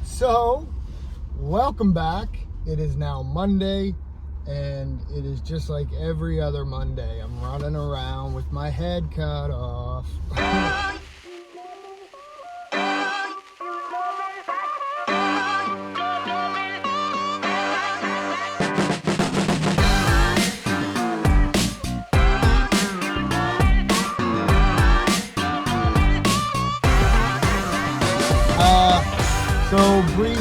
So, welcome back. It is now Monday, and it is just like every other Monday. I'm running around with my head cut off. So, brief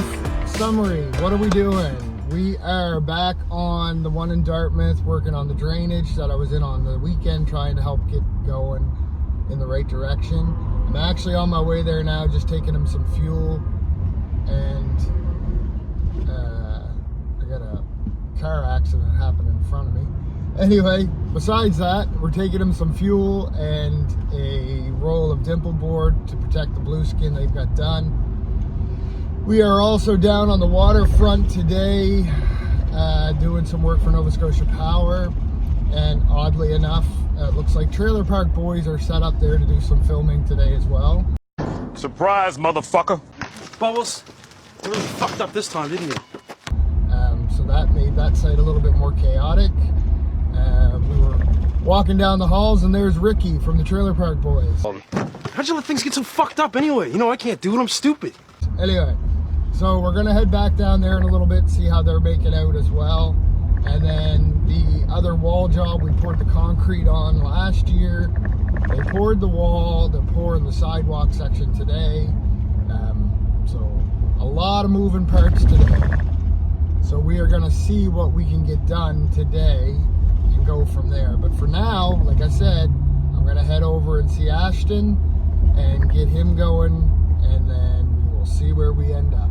summary, what are we doing? We are back on the one in Dartmouth, working on the drainage that I was in on the weekend, trying to help get going in the right direction. I'm actually on my way there now, just taking him some fuel, and I got a car accident happen in front of me. Anyway, besides that, we're taking him some fuel and a roll of dimple board to protect the blue skin they've got done. We are also down on the waterfront today, doing some work for Nova Scotia Power, and oddly enough, it looks like Trailer Park Boys are set up there to do some filming today as well. Surprise, motherfucker! Bubbles, you really fucked up this time, didn't you? So that made that site a little bit more chaotic. We were walking down the halls, and there's Ricky from the Trailer Park Boys. How'd you let things get so fucked up anyway? You know I can't do it, I'm stupid. Anyway, so we're gonna head back down there in a little bit, see how they're making out as well. And then the other wall job, we poured the concrete on last year. They poured the wall, they're pouring the sidewalk section today. So a lot of moving parts today. So we are gonna see what we can get done today and go from there. But for now, like I said, I'm gonna head over and see Ashton and get him going, and then we will see where we end up.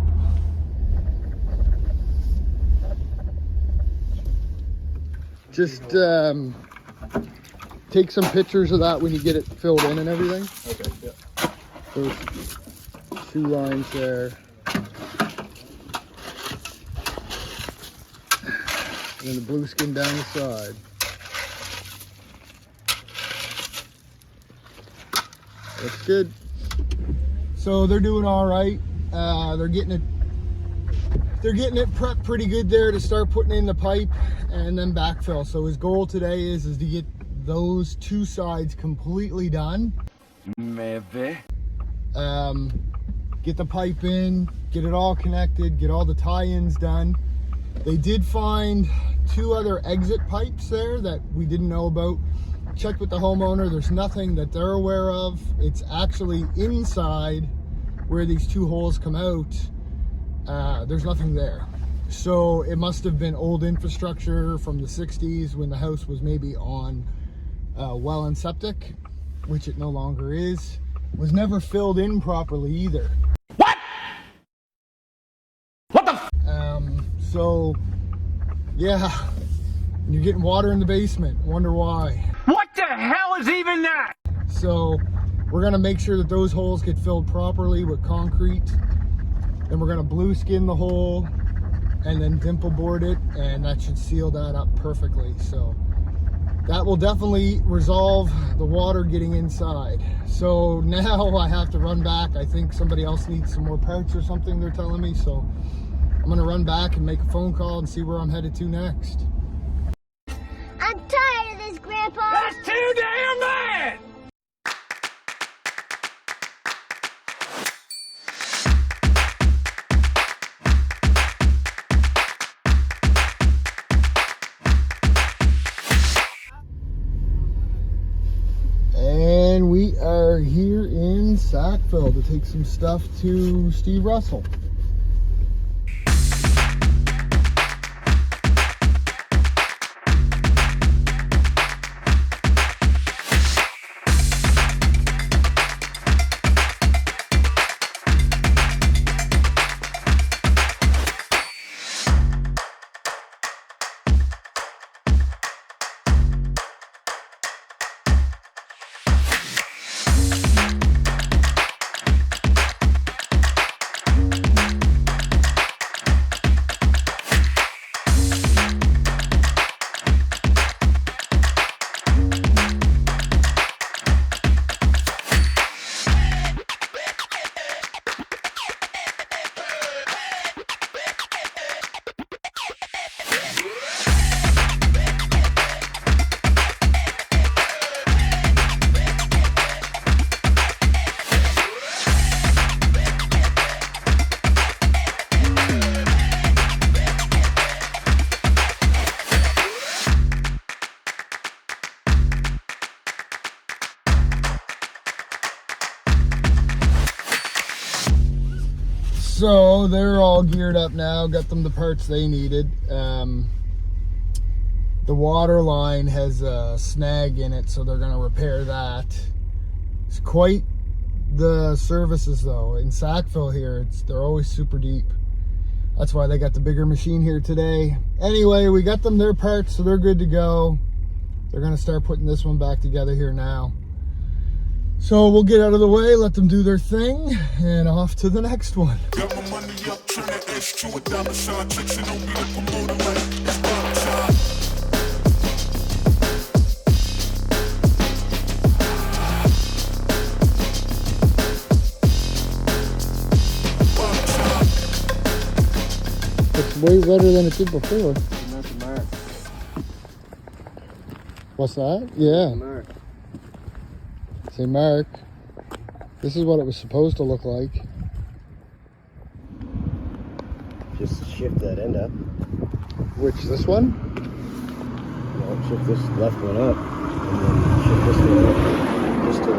Just take some pictures of that when you get it filled in and everything. Okay, yeah. Those two lines there. And then the blue skin down the side. That's good. So they're doing all right. They're getting it prepped pretty good there to start putting in the pipe and then backfill. So his goal today is to get those two sides completely done. Maybe. Get the pipe in, get it all connected, get all the tie-ins done. They did find two other exit pipes there that we didn't know about. Checked with the homeowner, there's nothing that they're aware of. It's actually inside where these two holes come out. There's nothing there. So it must have been old infrastructure from the 60s when the house was maybe on well and septic, which it no longer is. Was never filled in properly either. What? What the? So yeah, you're getting water in the basement. Wonder why. What the hell is even that? So we're gonna make sure that those holes get filled properly with concrete. Then we're gonna blue skin the hole and then dimple board it, and that should seal that up perfectly. So that will definitely resolve the water getting inside. So now I have to run back. I think somebody else needs some more parts or something, they're telling me. So I'm gonna run back and make a phone call and see where I'm headed to next. I'm tired of this, Grandpa. That's too damn bad! And we are here in Sackville to take some stuff to Steve Russell. So they're all geared up now, got them the parts they needed. The water line has a snag in it, so they're gonna repair that. It's quite the services though. In Sackville here, they're always super deep. That's why they got the bigger machine here today. Anyway, we got them their parts, so they're good to go. They're gonna start putting this one back together here now. So we'll get out of the way, let them do their thing, and off to the next one. Got my money up, turn that H to a dollar sign, tricks and don't be the promoter like it's pop time. It's way better than it did before. That's a mark. What's that? Yeah. Mark. Say, Mark, this is what it was supposed to look like. Just shift that end up. Which, this one? No, shift this left one up. And then shift this one up. Just to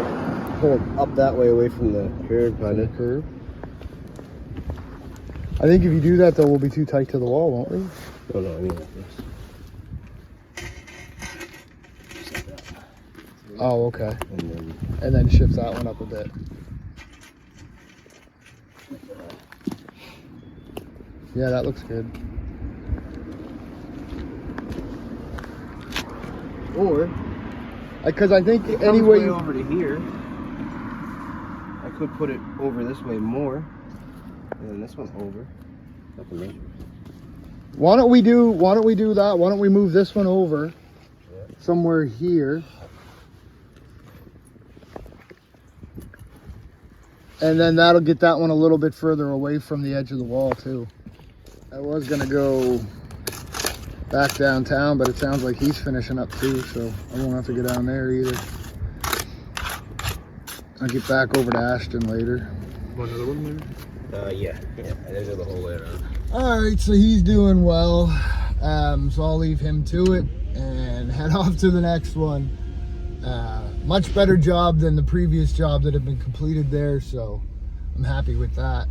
pull it up that way away from the curb, kind of. Curve. I think if you do that, though, we'll be too tight to the wall, won't we? Oh, no, I mean like this. Oh, okay. And then And then shift that one up a bit. Yeah, that looks good. or Because I think it comes anyway. way over to here. I could put it over this way more, and then this one over. I can measure. Why don't we do that? Why don't we move this one over somewhere here? And then that'll get that one a little bit further away from the edge of the wall too. I was gonna go back downtown, but it sounds like he's finishing up too, so I won't have to go down there either. I'll get back over to Ashton later. Want another one maybe? Yeah. Those are the whole way around. Alright, so he's doing well. So I'll leave him to it and head off to the next one. Much better job than the previous job that had been completed there, so I'm happy with that.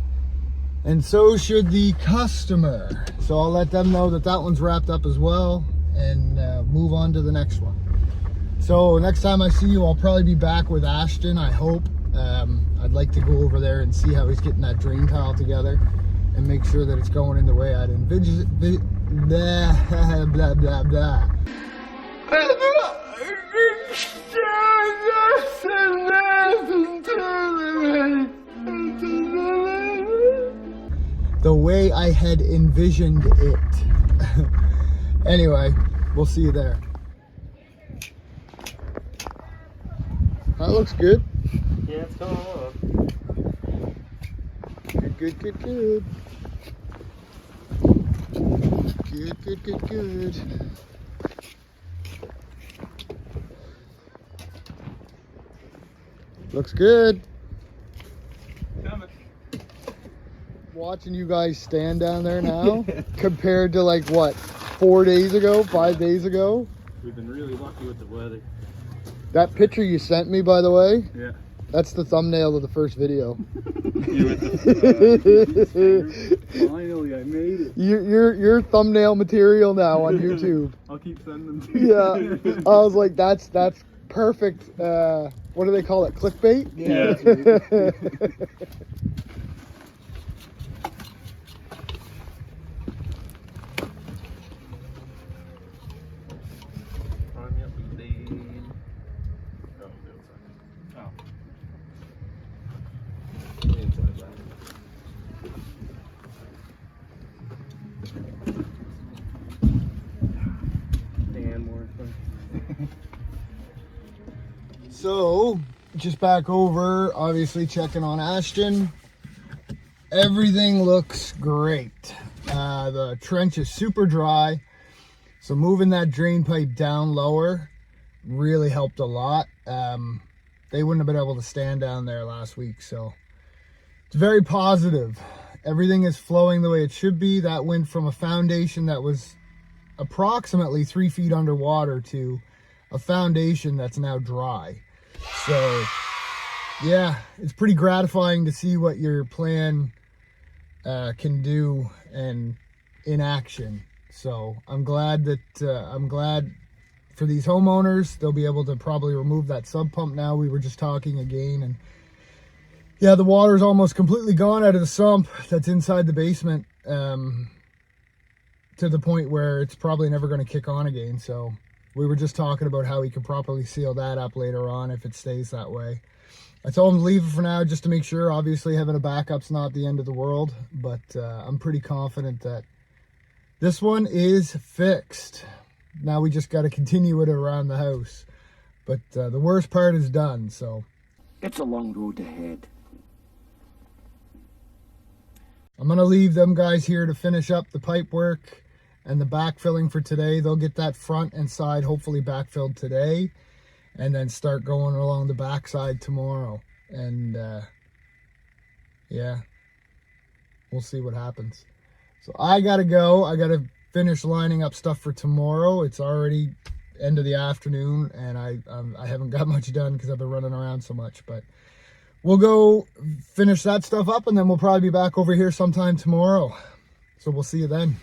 And so should the customer. So I'll let them know that that one's wrapped up as well and move on to the next one. So next time I see you, I'll probably be back with Ashton, I hope. I'd like to go over there and see how he's getting that drain tile together and make sure that it's going in the way I'd envision. Blah, blah, blah, blah. The way I had envisioned it. Anyway, we'll see you there. That looks good. Yeah, it's coming along. Good, good, good, good. Good, good, good, good. Looks good. Watching you guys stand down there now compared to like what, 4 days ago, 5 days ago. We've been really lucky with the weather. That picture you sent me, by the way, Yeah. that's the thumbnail of the first video. Finally, I made it. You're thumbnail material now on YouTube. I'll keep sending them to you. Yeah, I was like, that's perfect. What do they call it? Clickbait? Yeah. So, just back over, obviously checking on Ashton. Everything looks great. The trench is super dry. So moving that drain pipe down lower really helped a lot. They wouldn't have been able to stand down there last week. So it's very positive. Everything is flowing the way it should be. That went from a foundation that was approximately 3 feet underwater to a foundation that's now dry. So yeah, it's pretty gratifying to see what your plan can do and in action. So I'm glad for these homeowners, they'll be able to probably remove that sub pump now. We were just talking again, and yeah, the water's almost completely gone out of the sump that's inside the basement, to the point where it's probably never going to kick on again. So we were just talking about how we can properly seal that up later on if it stays that way. I told him to leave it for now just to make sure. Obviously, having a backup's not the end of the world, but I'm pretty confident that this one is fixed. Now we just got to continue it around the house. But the worst part is done, so. It's a long road ahead. I'm going to leave them guys here to finish up the pipe work and the backfilling for today. They'll get that front and side hopefully backfilled today, and then start going along the backside tomorrow. And yeah, we'll see what happens. So I gotta go. I gotta finish lining up stuff for tomorrow. It's already end of the afternoon, and I haven't got much done because I've been running around so much. But we'll go finish that stuff up, and then we'll probably be back over here sometime tomorrow. So we'll see you then.